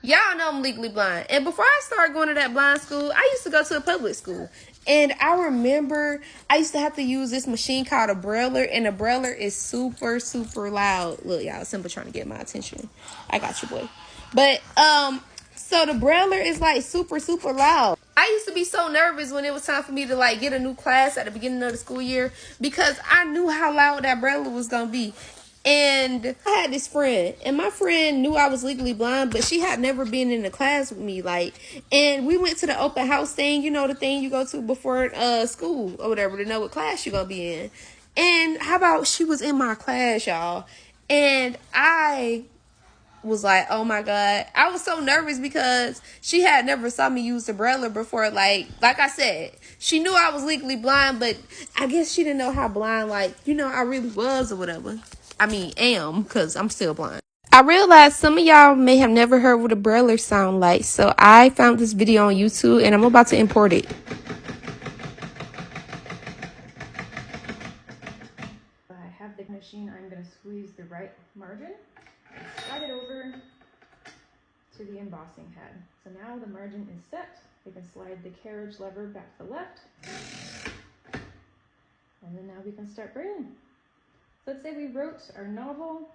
Y'all know I'm legally blind. And before I started going to that blind school, I used to go to a public school. And I remember I used to have to use this machine called a brailler. And a brailler is super, super loud. Look, y'all, Simba trying to get my attention. I got you, boy. But, so the brailler is like super, super loud. I used to be so nervous when it was time for me to like get a new class at the beginning of the school year because I knew how loud that brailler was going to be. And I had this friend, and my friend knew I was legally blind, but she had never been in a class with me, and we went to the open house thing, you know, the thing you go to before school or whatever to know what class you're gonna be in. And how about she was in my class, y'all, and I was like, oh my God, I was so nervous because she had never saw me use the braille before. Like I said, she knew I was legally blind, but I guess she didn't know how blind, like, you know, I really was or whatever. I mean, am, because I'm still blind. I realized some of y'all may have never heard what a brailler sound like, so I found this video on YouTube, and I'm about to import it. I have the machine. I'm going to squeeze the right margin, slide it over to the embossing head. So now the margin is set. We can slide the carriage lever back to the left, and then now we can start brailing. Let's say we wrote our novel.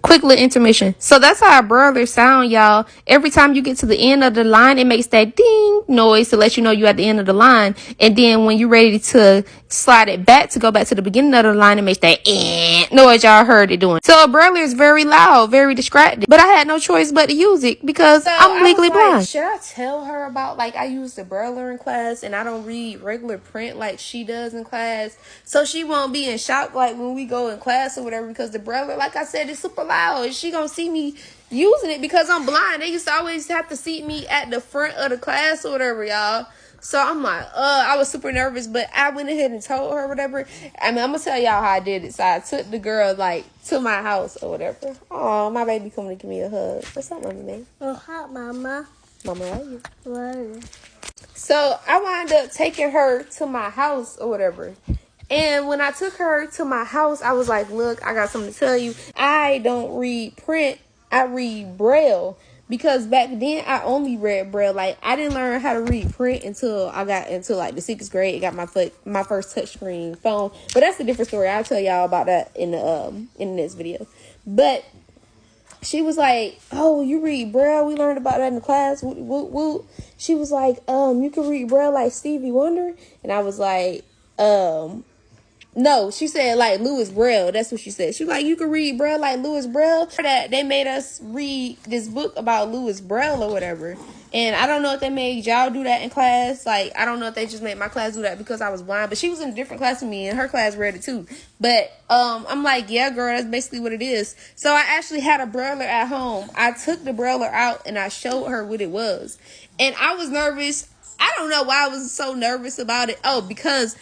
Quick little intermission. So that's how a brailler sound, y'all. Every time you get to the end of the line, it makes that ding noise to let you know you're at the end of the line. And then when you're ready to slide it back to go back to the beginning of the line, it makes that noise y'all heard it doing. So a brailler is very loud, very distracting. But I had no choice but to use it because I'm legally blind. Should I tell her about, like, I use the brailler in class and I don't read regular print like she does in class, so she won't be in shock like when we go in class or whatever, because the brailler, like I said, is super loud. And she gonna see me using it because I'm blind. They used to always have to seat me at the front of the class or whatever, y'all. So I'm like, I was super nervous, but I went ahead and told her whatever. I mean, I'm gonna tell y'all how I did it. So I took the girl like to my house or whatever. Oh, my baby coming to give me a hug. What's up, mommy, man? Oh, hi, Mama. Mama, how are you? Well, So I wound up taking her to my house or whatever. And when I took her to my house, I was like, look, I got something to tell you. I don't read print. I read braille. Because back then, I only read braille. Like, I didn't learn how to read print until I got into, like, the 6th grade. I got my first touchscreen phone. But that's a different story. I'll tell y'all about that in the next video. But she was like, oh, you read braille? We learned about that in the class. She was like, you can read braille like Stevie Wonder? And I was like, no, she said like Louis Braille. That's what she said. She was like, you can read Braille like Louis Braille. That they made us read this book about Louis Braille or whatever. And I don't know if they made y'all do that in class. Like, I don't know if they just made my class do that because I was blind. But she was in a different class than me, and her class read it too. But I'm like, yeah, girl, that's basically what it is. So I actually had a brailler at home. I took the brailler out and I showed her what it was. And I was nervous. I don't know why I was so nervous about it. Oh, because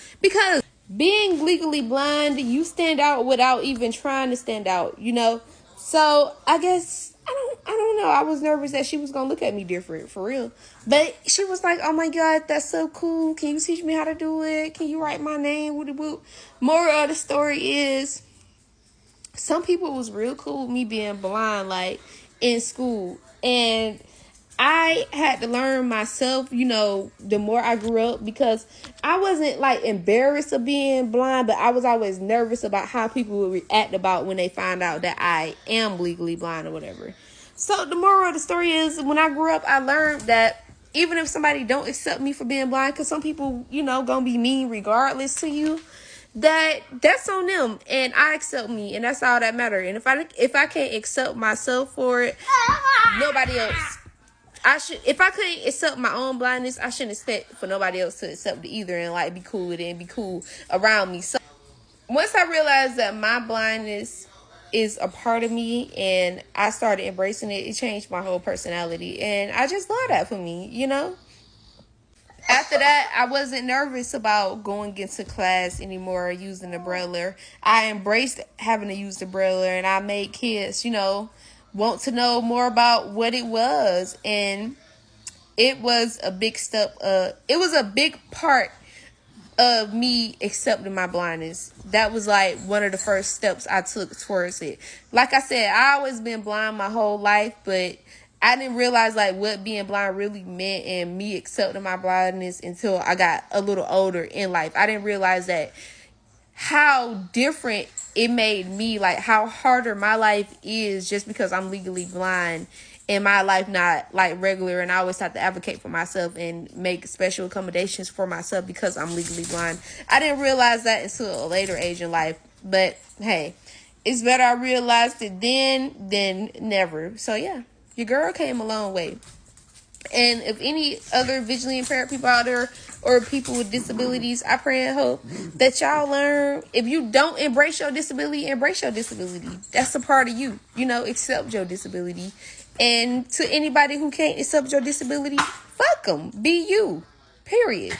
being legally blind, you stand out without even trying to stand out, you know? So I guess I don't know. I was nervous that she was gonna look at me different, for real. But she was like, oh my God, that's so cool. Can you teach me how to do it? Can you write my name? Moral of the story is, some people was real cool with me being blind, like, in school. And I had to learn myself, you know, the more I grew up, because I wasn't like embarrassed of being blind, but I was always nervous about how people would react about when they find out that I am legally blind or whatever. So the moral of the story is, when I grew up, I learned that even if somebody don't accept me for being blind, because some people, you know, gonna be mean regardless to you, that's on them, and I accept me, and that's all that matters. And if I can't accept myself for it, nobody else. If I couldn't accept my own blindness, I shouldn't expect for nobody else to accept it either, and like be cool with it and be cool around me. So once I realized that my blindness is a part of me and I started embracing it, it changed my whole personality, and I just love that for me, you know? After that, I wasn't nervous about going into class anymore using the brailler. I embraced having to use the brailler, and I made kids, you know, want to know more about what it was. And it was a big step. It was a big part of me accepting my blindness. That was like one of the first steps I took towards it. Like I said, I always been blind my whole life, but I didn't realize like what being blind really meant and me accepting my blindness until I got a little older in life. I didn't realize that how different it made me, like how harder my life is just because I'm legally blind and my life not like regular, and I always have to advocate for myself and make special accommodations for myself because I'm legally blind. I didn't realize that until a later age in life, but hey, it's better I realized it then than never. So yeah, your girl came a long way. And if any other visually impaired people out there or people with disabilities, I pray and hope that y'all learn. If you don't embrace your disability, embrace your disability. That's a part of you. You know, accept your disability. And to anybody who can't accept your disability, fuck them. Be you. Period.